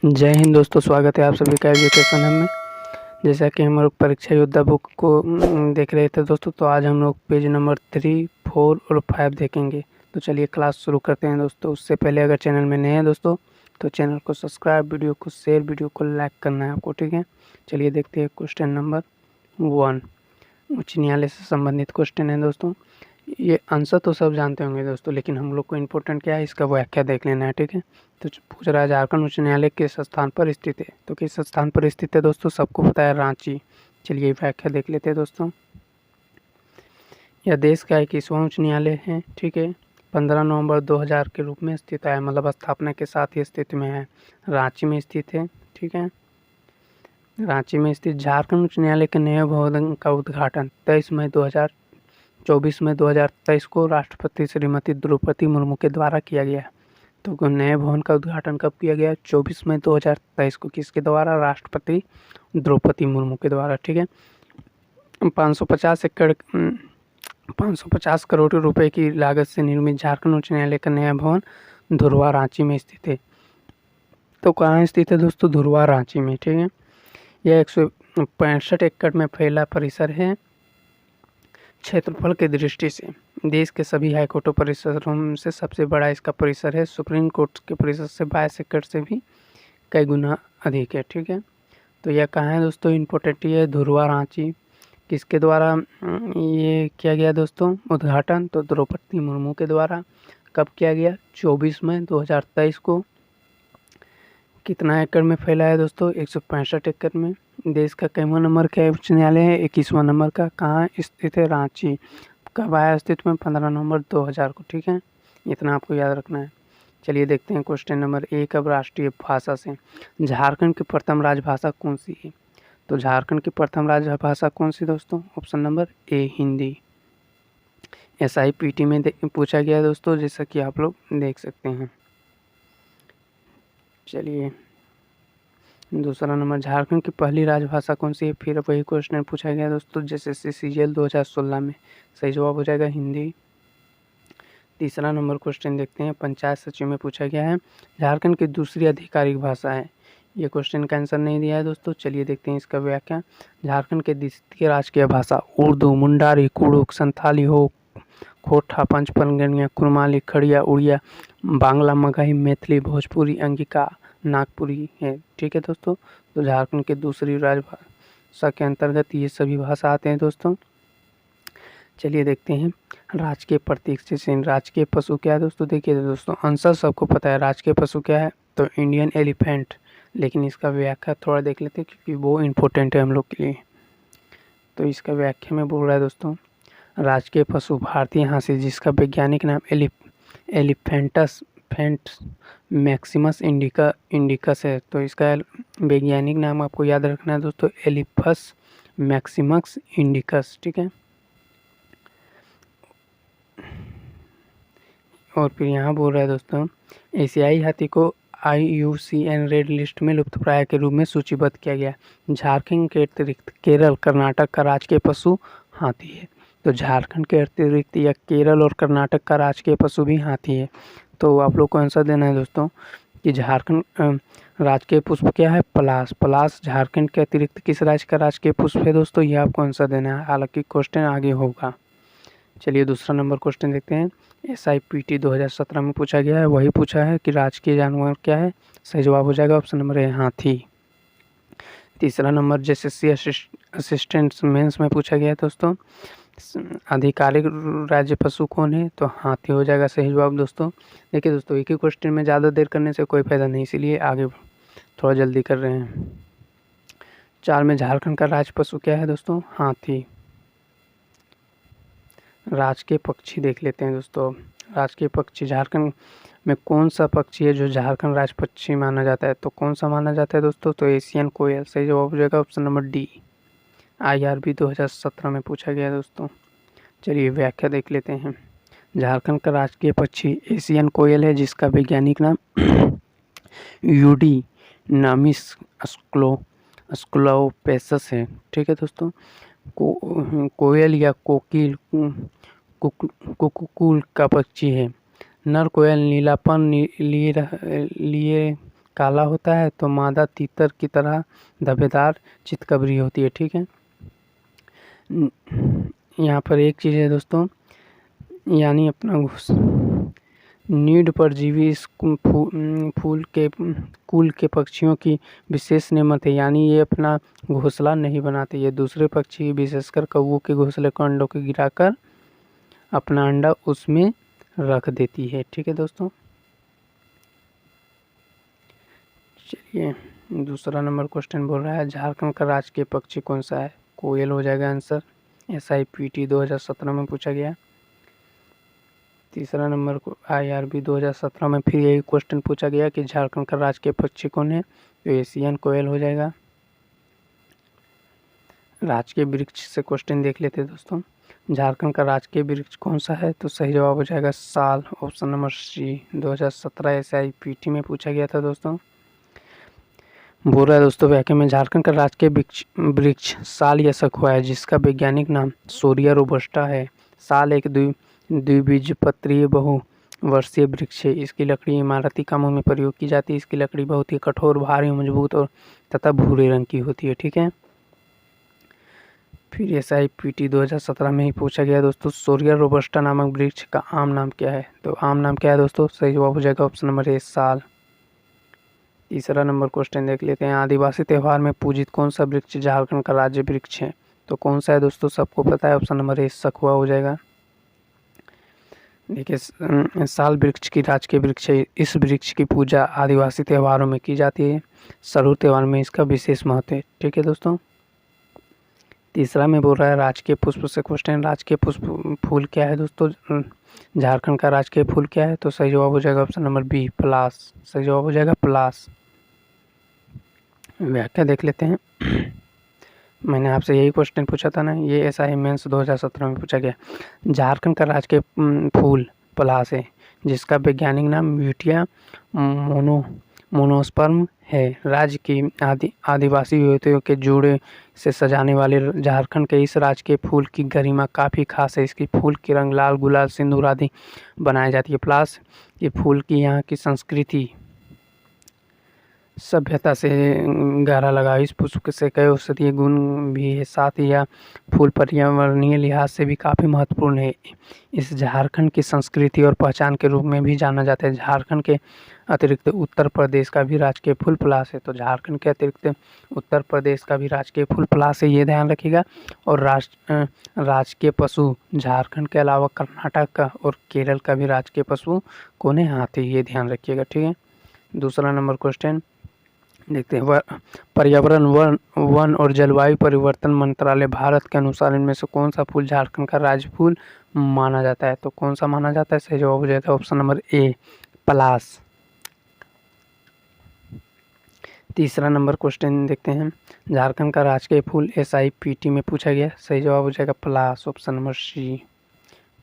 जय हिंद दोस्तों, स्वागत है आप सभी का एजुकेशन हम में। जैसा कि हम लोग परीक्षा योद्धा बुक को देख रहे थे दोस्तों, तो आज हम लोग पेज नंबर 3, 4 और 5 देखेंगे। तो चलिए क्लास शुरू करते हैं दोस्तों। उससे पहले अगर चैनल में नए हैं दोस्तों, तो चैनल को सब्सक्राइब, वीडियो को शेयर, वीडियो को लाइक करना है आपको, ठीक है। चलिए देखते हैं क्वेश्चन नंबर 1। उच्च न्यायालय से संबंधित क्वेश्चन है दोस्तों। ये आंसर तो सब जानते होंगे दोस्तों, लेकिन हम लोग को इम्पोर्टेंट क्या है, इसका व्याख्या देख लेना है, ठीक है। तो पूछ रहा है झारखंड उच्च न्यायालय किस स्थान पर स्थित है। तो किस स्थान पर स्थित है दोस्तों, सबको पता है, रांची। चलिए व्याख्या देख लेते हैं दोस्तों। यह देश का 21वां उच्च न्यायालय है, ठीक है। 15 नवंबर 2000 के रूप में स्थित है, मतलब स्थापना के साथ ही स्थिति में है, रांची में स्थित है, ठीक है। रांची में स्थित झारखंड उच्च न्यायालय के नए भवन का उद्घाटन 24 मई 2023 को राष्ट्रपति श्रीमती द्रौपदी मुर्मू के द्वारा किया गया। तो नए भवन का उद्घाटन कब किया गया? 24 मई 2023 को। किसके द्वारा? राष्ट्रपति द्रौपदी मुर्मू के द्वारा, ठीक है। 550 करोड़ रुपए की लागत से निर्मित झारखंड उच्च न्यायालय का नया भवन धुरवा, रांची में स्थित है। तो कहाँ स्थित है दोस्तों? धुरवा, रांची में, ठीक है। यह 165 एकड़ में फैला परिसर है। क्षेत्रफल की दृष्टि से देश के सभी हाईकोर्टों परिसरों से सबसे बड़ा इसका परिसर है। सुप्रीम कोर्ट के परिसर से 22 एकड़ से भी कई गुना अधिक है, ठीक है। तो यह कहाँ है दोस्तों? इम्पोर्टेंट ये धुरवा, रांची। किसके द्वारा ये किया गया दोस्तों उद्घाटन? तो द्रौपदी मुर्मू के द्वारा। कब किया गया? 24 मई 2023 को। कितना एकड़ में फैला है दोस्तों? 165 एकड़ में। देश का कैवा नंबर का उच्च न्यायालय है? 21वां नंबर का। कहाँ स्थित है? रांची। कब आया अस्तित्व में? 15 नवंबर 2000 को, ठीक है। इतना आपको याद रखना है। चलिए देखते हैं क्वेश्चन नंबर 1। अब राष्ट्रीय भाषा से झारखंड की प्रथम राजभाषा कौन सी है? तो झारखंड की प्रथम राजभाषा कौन सी दोस्तों? Option number A, Hindi. SIPT में पूछा गया दोस्तों, जैसा कि आप लोग देख सकते हैं। चलिए दूसरा नंबर, झारखंड की पहली राजभाषा कौन सी है? फिर वही क्वेश्चन पूछा गया दोस्तों, जैसे CGL 2016 में। सही जवाब हो जाएगा हिंदी। तीसरा नंबर क्वेश्चन देखते हैं, पंचायत सचिव में पूछा गया है, झारखंड की दूसरी आधिकारिक भाषा है। ये क्वेश्चन का आंसर नहीं दिया है दोस्तों। चलिए देखते हैं इसका व्याख्या। झारखंड की द्वितीय राजकीय भाषा उर्दू, मुंडारी, कुड़ुक, संथाली हो, खोटा, पंचपनगनिया, कुरमाली, खड़िया, उड़िया, बांग्ला, मगही, मैथिली, भोजपुरी, अंगिका, नागपुरी है, ठीक है दोस्तों। तो झारखंड की दूसरी राजभाषा के अंतर्गत ये सभी भाषा आते हैं दोस्तों। चलिए देखते हैं राजकीय प्रतीक से राजकीय पशु क्या है दोस्तों। देखिए दोस्तों, आंसर सबको पता है, राजकीय पशु क्या है? तो इंडियन एलिफेंट। लेकिन इसका व्याख्या थोड़ा देख लेते हैं, क्योंकि वो इम्पोर्टेंट है हम लोग के लिए। तो इसका व्याख्या में बोल रहा है दोस्तों, राजकीय पशु भारतीय हाथी, जिसका वैज्ञानिक नाम एलिफेंटस मैक्सिमस इंडिकस है। तो इसका वैज्ञानिक नाम आपको याद रखना है दोस्तों, एलिफस मैक्सिमस इंडिकस, ठीक है। और फिर यहाँ बोल रहा है दोस्तों, एशियाई हाथी को IUCN रेड लिस्ट में लुप्तप्राय के रूप में सूचीबद्ध किया गया। झारखंड के अतिरिक्त केरल, कर्नाटक का राजकीय पशु हाथी है। तो झारखंड के अतिरिक्त या केरल और कर्नाटक का राजकीय पशु भी हाथी है। तो आप लोग को आंसर देना है दोस्तों कि झारखंड राजकीय पुष्प क्या है? पलाश। पलाश झारखंड के अतिरिक्त किस राज्य का राजकीय पुष्प है दोस्तों? ये आपको आंसर देना है, हालांकि क्वेश्चन आगे होगा। चलिए दूसरा नंबर क्वेश्चन देखते हैं। SIPT 2017 में पूछा गया है, वही पूछा है कि राजकीय जानवर क्या है? सही जवाब हो जाएगा ऑप्शन नंबर ए, हाथी। तीसरा नंबर JSC असिस्टेंट मेंस में पूछा गया है दोस्तों, आधिकारिक राज्य पशु कौन है? तो हाथी हो जाएगा सही जवाब दोस्तों। देखिए दोस्तों, एक ही क्वेश्चन में ज़्यादा देर करने से कोई फायदा नहीं, इसीलिए आगे थोड़ा जल्दी कर रहे हैं। 4 में झारखंड का राज पशु क्या है दोस्तों? हाथी। राजकीय पक्षी देख लेते हैं दोस्तों। राजकीय पक्षी झारखंड में कौन सा पक्षी है जो झारखंड राज पक्षी माना जाता है? तो कौन सा माना जाता है दोस्तों? तो एशियन कोयल। सही जवाब हो जाएगा ऑप्शन नंबर डी। IRB 2017 में पूछा गया दोस्तों। चलिए व्याख्या देख लेते हैं। झारखंड का राजकीय पक्षी एशियन कोयल है, जिसका वैज्ञानिक नाम यूडी नामिस स्क्लोपेसस है, ठीक है दोस्तों। कोयल या कोकिल कुकुल का पक्षी है। नर कोयल नीलापन लिए काला होता है तो मादा तीतर की तरह धब्बेदार चितकबरी होती है। ठीक है, यहाँ पर एक चीज़ है दोस्तों, यानी अपना नीड परजीवी इस फूल के कुल के पक्षियों की विशेष नेमत है, यानी ये अपना घोंसला नहीं बनाते, ये दूसरे पक्षी विशेषकर कौवों के घोंसले को अंडों को गिराकर अपना अंडा उसमें रख देती है। ठीक है दोस्तों, चलिए दूसरा नंबर क्वेश्चन बोल रहा है झारखंड का राजकीय पक्षी कौन सा है? कोयल हो जाएगा आंसर, SIPT 2017 में पूछा गया। तीसरा नंबर को IRB 2017 में फिर यही क्वेश्चन पूछा गया कि झारखंड का राजकीय पक्षी कौन है, तो एशियन कोयल हो जाएगा। राजकीय वृक्ष से क्वेश्चन देख लेते हैं दोस्तों, झारखंड का राजकीय वृक्ष कौन सा है, तो सही जवाब हो जाएगा साल, ऑप्शन नंबर C। 2017 SIPT में पूछा गया था दोस्तों। बोल रहा है दोस्तों व्याख्या में झारखंड का राजकीय वृक्ष साल या सखुआ है, जिसका वैज्ञानिक नाम सोरिया रोबस्टा है। साल एक द्विबीजपत्रीय बहुवर्षीय वृक्ष है। इसकी लकड़ी इमारती कामों में प्रयोग की जाती है। इसकी लकड़ी बहुत ही कठोर, भारी, मजबूत और तथा भूरे रंग की होती है। ठीक है, फिर SIPT 2017 में ही पूछा गया दोस्तों सोरिया रोबस्टा नामक वृक्ष का आम नाम क्या है, तो आम नाम क्या है दोस्तों, सही जवाब हो जाएगा ऑप्शन नंबर A साल। तीसरा नंबर क्वेश्चन देख लेते हैं, आदिवासी त्यौहार में पूजित कौन सा वृक्ष झारखंड का राज्य वृक्ष है, तो कौन सा है दोस्तों, सबको पता है, ऑप्शन नंबर A सखुआ हो जाएगा। देखिए साल वृक्ष की राजकीय वृक्ष है। इस वृक्ष की पूजा आदिवासी त्योहारों में की जाती है। सरूर त्योहार में इसका विशेष महत्व है। ठीक है दोस्तों, तीसरा में बोल रहा है राजकीय पुष्प से क्वेश्चन, राजकीय पुष्प फूल क्या है दोस्तों, झारखंड का राजकीय फूल क्या है, तो सही जवाब हो जाएगा ऑप्शन नंबर B पलास, सही जवाब हो जाएगा पलास। व्याख्या देख लेते हैं, मैंने आपसे यही क्वेश्चन पूछा था ना, ये SI मेंस 2017 में पूछा गया। झारखंड का राजकीय फूल पलास है, जिसका वैज्ञानिक नाम ब्यूटिया मोनोस्पर्म है। राज्य की आदिवासी युवतियों के जोड़े से सजाने वाले झारखंड के इस राजकीय फूल की गरिमा काफ़ी खास है। इसकी फूल की रंग लाल, गुलाल, सिंदूर आदि बनाई जाती है। प्लस ये फूल की यहाँ की संस्कृति सभ्यता से गहरा लगाव, इस पुष्प से कई औषधीय गुण भी है। साथ ही यह फूल पर्यावरणीय लिहाज से भी काफ़ी महत्वपूर्ण है। इस झारखंड की संस्कृति और पहचान के रूप में भी जाना जाता है। झारखंड के अतिरिक्त उत्तर प्रदेश का भी राजकीय फूल पलास है, तो झारखंड के अतिरिक्त उत्तर प्रदेश का भी राजकीय फूल पलास है, ये ध्यान रखिएगा। और राजकीय पशु झारखंड के अलावा कर्नाटक का और केरल का भी राजकीय पशु कौन है, हाथी, ये ध्यान रखिएगा। ठीक है, दूसरा नंबर क्वेश्चन देखते हैं, पर्यावरण वन और जलवायु परिवर्तन मंत्रालय भारत के अनुसार इनमें से कौन सा फूल झारखंड का राज्य फूल माना जाता है, तो कौन सा माना जाता है, सही जवाब हो जाता है ऑप्शन नंबर A पलास। तीसरा नंबर क्वेश्चन देखते हैं, झारखंड का राजकीय फूल SIPT में पूछा गया, सही जवाब हो जाएगा पलास, ऑप्शन नंबर C।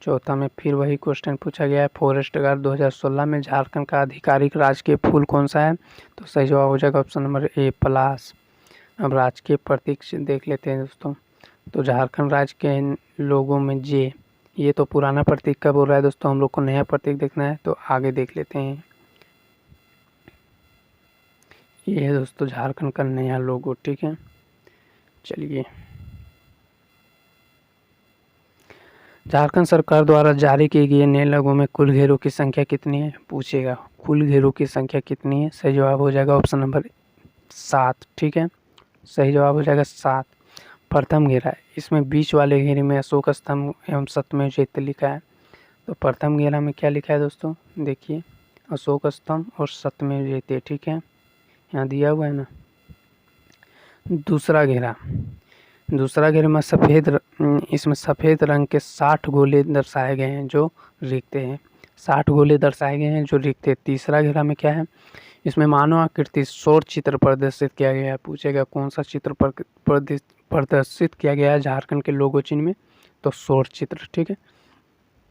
चौथा में फिर वही क्वेश्चन पूछा गया है, फॉरेस्ट गार्ड 2016 में झारखंड का आधिकारिक राजकीय फूल कौन सा है, तो सही जवाब हो जाएगा ऑप्शन नंबर A पलास। अब राजकीय प्रतीक देख लेते हैं दोस्तों, तो झारखंड राज्य के लोगों में J, ये तो पुराना प्रतीक का बोल रहा है दोस्तों, हम लोग को नया प्रतीक देखना है, तो आगे देख लेते हैं। ये है दोस्तों झारखंड का नया लोगो। ठीक है, चलिए झारखंड सरकार द्वारा जारी किए गए नए लोगों में कुल घेरों की संख्या कितनी है, पूछेगा कुल घेरों की संख्या कितनी है, सही जवाब हो जाएगा ऑप्शन नंबर 7। ठीक है, सही जवाब हो जाएगा 7। प्रथम घेरा है, इसमें बीच वाले घेरे में अशोक स्तंभ एवं सत्यमेव जयते लिखा है, तो प्रथम घेरा में क्या लिखा है दोस्तों, देखिए अशोक स्तंभ और सत्यमेव जयते। ठीक है, यहाँ दिया हुआ है ना। दूसरा घेरा में इसमें सफ़ेद रंग के 60 गोले दर्शाए गए हैं जो रिक्त हैं, 60 गोले दर्शाए गए हैं जो रिक्त हैं। तीसरा घेरा में क्या है, इसमें मानव आकृति सौर चित्र प्रदर्शित किया गया है, पूछेगा कौन सा चित्र प्रदर्शित किया गया है झारखंड के लोगो चिन्ह में, तो सौर चित्र। ठीक है,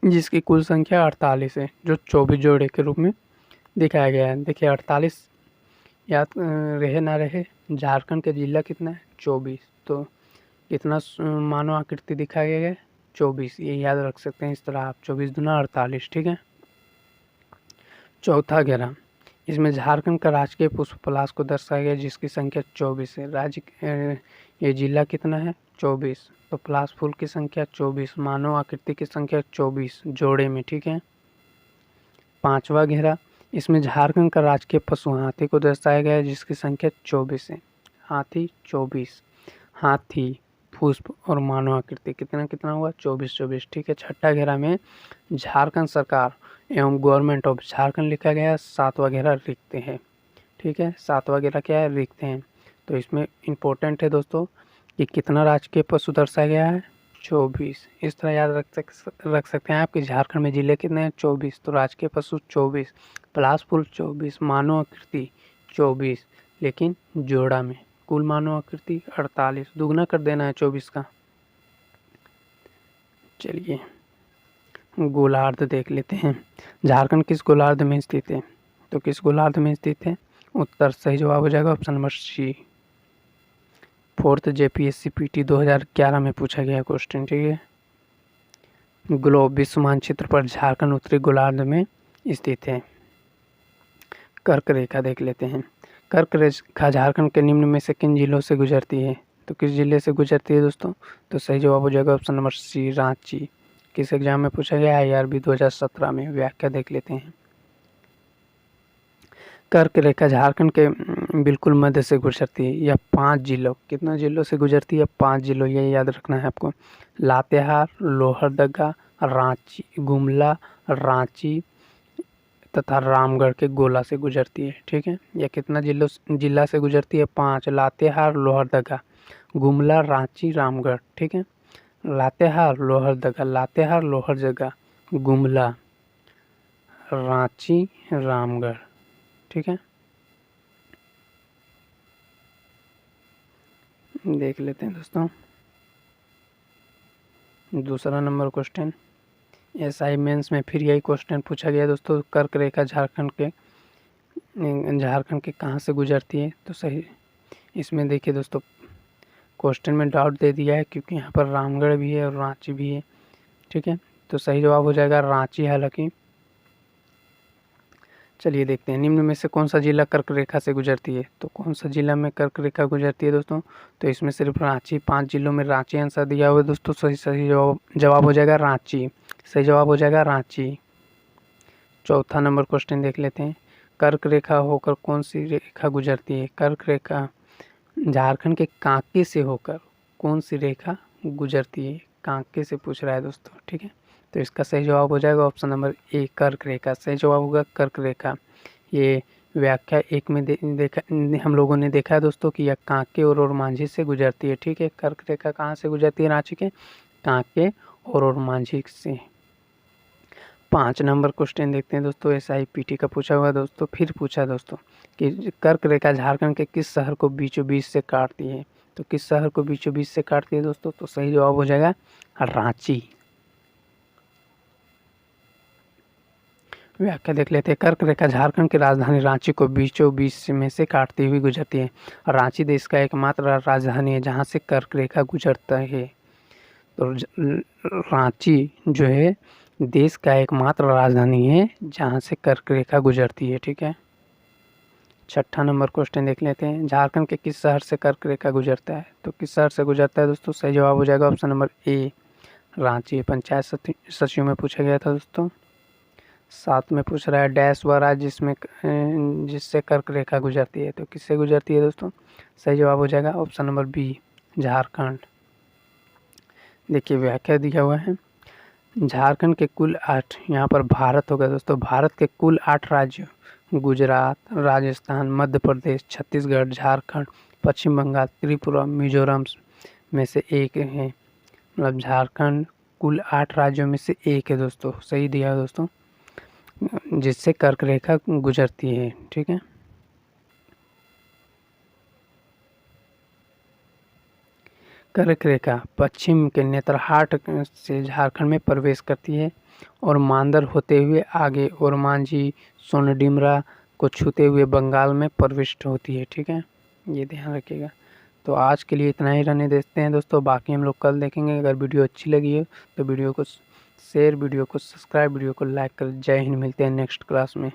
जिसकी कुल संख्या 48 है, जो 24 जोड़े के रूप में दिखाया गया है। देखिए 48 याद रहे ना रहे, झारखंड के जिला कितना है 24, तो कितना मानव आकृति दिखाया गया है 24, ये याद रख सकते हैं इस तरह आप, 24 दूना 48। ठीक है, चौथा घेरा, इसमें झारखंड का राजकीय पुष्प पलाश को दर्शाया गया जिसकी संख्या 24 है। ये जिला कितना है? 24। तो पलाश फूल की संख्या 24, मानव आकृति की संख्या 24 जोड़े में, ठीक है। 5वां घेरा, इसमें झारखंड का राजकीय पशु हाथी को दर्शाया गया है जिसकी संख्या 24 है। हाथी 24, हाथी, पुष्प और मानव आकृति कितना कितना हुआ? 24, ठीक है। 6ठा घेरा में झारखंड सरकार एवं गवर्नमेंट ऑफ झारखंड लिखा गया है। 7वां घेरा रिक्त है, ठीक है। 7वां घेरा क्या है? रिक्त है। तो इसमें इम्पोर्टेंट है दोस्तों कि कितना राजकीय पशु दर्शाया गया है? 24। इस तरह याद रख सकते हैं आप कि झारखंड में जिले कितने हैं? 24। तो राजकीय पशु 24, पलाश फूल 24, मानव आकृति 24, लेकिन जोड़ा में कुल मानव आकृति 48। दुगना कर देना है 24 का। चलिए गोलार्ध देख लेते हैं। झारखंड किस गोलार्ध में स्थित है? तो किस गोलार्ध में स्थित है? उत्तर सही जवाब हो जाएगा option number C. 4th JPSC PT 2011 में पूछा गया क्वेश्चन, ठीक है। ग्लोब विश्व मानचित्र पर झारखंड उत्तरी गोलार्ध में स्थित है। कर्क रेखा देख लेते हैं। कर्क रेखा झारखंड के निम्न में से किन जिलों से गुजरती है? तो किस जिले से गुजरती है दोस्तों? तो सही जवाब हो जाएगा ऑप्शन नंबर सी, रांची। किस एग्जाम में पूछा गया? IRB 2017 में। व्याख्या देख लेते हैं। कर्क रेखा झारखंड के बिल्कुल मध्य से गुजरती है। यह 5 जिलों, कितना जिलों से गुजरती है? 5 जिलों, ये याद रखना है आपको। लातेहार, लोहरदगा, रांची, गुमला, रांची तथा रामगढ़ के गोला से गुजरती है, ठीक है। यह कितना जिला से गुजरती है? 5। लातेहार, लोहरदगा, गुमला, रांची, रामगढ़, ठीक है। लातेहार, लोहरदगा, लातेहार, लोहरदगा, गुमला, रांची, रामगढ़, ठीक है। देख लेते हैं दोस्तों दूसरा नंबर क्वेश्चन। SI मेंस में फिर यही क्वेश्चन पूछा गया दोस्तों। कर्क रेखा झारखंड के कहाँ से गुजरती है? तो सही, इसमें देखिए दोस्तों क्वेश्चन में डाउट दे दिया है क्योंकि यहाँ पर रामगढ़ भी है और रांची भी है, ठीक है। तो सही जवाब हो जाएगा रांची। हालांकि चलिए देखते हैं निम्न में से कौन सा जिला कर्क रेखा से गुजरती है। तो कौन सा जिला में कर्क रेखा गुजरती है दोस्तों? तो इसमें सिर्फ रांची, 5 जिलों में रांची आंसर दिया हुआ है दोस्तों। सही जवाब हो जाएगा रांची। सही जवाब हो जाएगा रांची। चौथा नंबर क्वेश्चन देख लेते हैं। कर्क रेखा होकर कौन सी रेखा गुजरती है? कर्क रेखा झारखंड के कांके से होकर कौन सी रेखा गुजरती है? कांके से पूछ रहा है दोस्तों, ठीक है। तो इसका सही जवाब हो जाएगा ऑप्शन नंबर ए, कर्क रेखा। सही जवाब होगा कर्क रेखा। ये व्याख्या 1 में देखा हम लोगों ने देखा है दोस्तों कि यह कांके और मांझी से गुजरती है, ठीक है। कर्क रेखा कहाँ से गुजरती है? रांची के कांके और मांझी से। 5 नंबर क्वेश्चन देखते हैं दोस्तों। SIPT का पूछा हुआ दोस्तों, फिर पूछा दोस्तों कि कर्क रेखा झारखंड के किस शहर को बीचों बीच से काटती है? तो किस शहर को बीचों बीच से काटती है दोस्तों? तो सही जवाब हो जाएगा रांची। व्याख्या देख लेते हैं। कर्क रेखा झारखंड की राजधानी रांची को बीचों बीच में से काटती हुई गुजरती है। रांची देश का एकमात्र राजधानी है जहां से कर्क रेखा गुजरता है। तो रांची जो है देश का एकमात्र राजधानी है जहां से कर्क रेखा गुजरती है, ठीक है। 6ठा नंबर क्वेश्चन देख लेते हैं। झारखंड के किस शहर से कर्क रेखा गुजरता है? तो किस शहर से गुजरता है दोस्तों? सही जवाब हो जाएगा option number A, Ranchi. Panchayat सचिव में पूछा गया था दोस्तों। 7 में पूछ रहा है डैश वह राज्य जिससे कर्क रेखा गुजरती है। तो किससे गुजरती है दोस्तों? सही जवाब हो जाएगा ऑप्शन नंबर बी, झारखंड। देखिए व्याख्या दिया हुआ है। झारखंड के कुल 8, यहाँ पर भारत होगा दोस्तों, भारत के कुल 8 राज्य गुजरात, राजस्थान, मध्य प्रदेश, छत्तीसगढ़, झारखंड, पश्चिम बंगाल, त्रिपुरा, मिजोरम में से एक है। मतलब झारखंड कुल 8 राज्यों में से एक है दोस्तों। सही दिया है दोस्तों, जिससे कर्क रेखा गुजरती है, ठीक है। कर्क रेखा पश्चिम के नेतरहाट से झारखंड में प्रवेश करती है और मांदर होते हुए आगे और मांझी, सोनडिमरा को छूते हुए बंगाल में प्रविष्ट होती है, ठीक है। ये ध्यान रखिएगा। तो आज के लिए इतना ही रहने देते हैं दोस्तों, बाकी हम लोग कल देखेंगे। अगर वीडियो अच्छी लगी है तो वीडियो को शेयर, वीडियो को सब्सक्राइब, वीडियो को लाइक कर। जय हिंद। मिलते हैं नेक्स्ट क्लास में।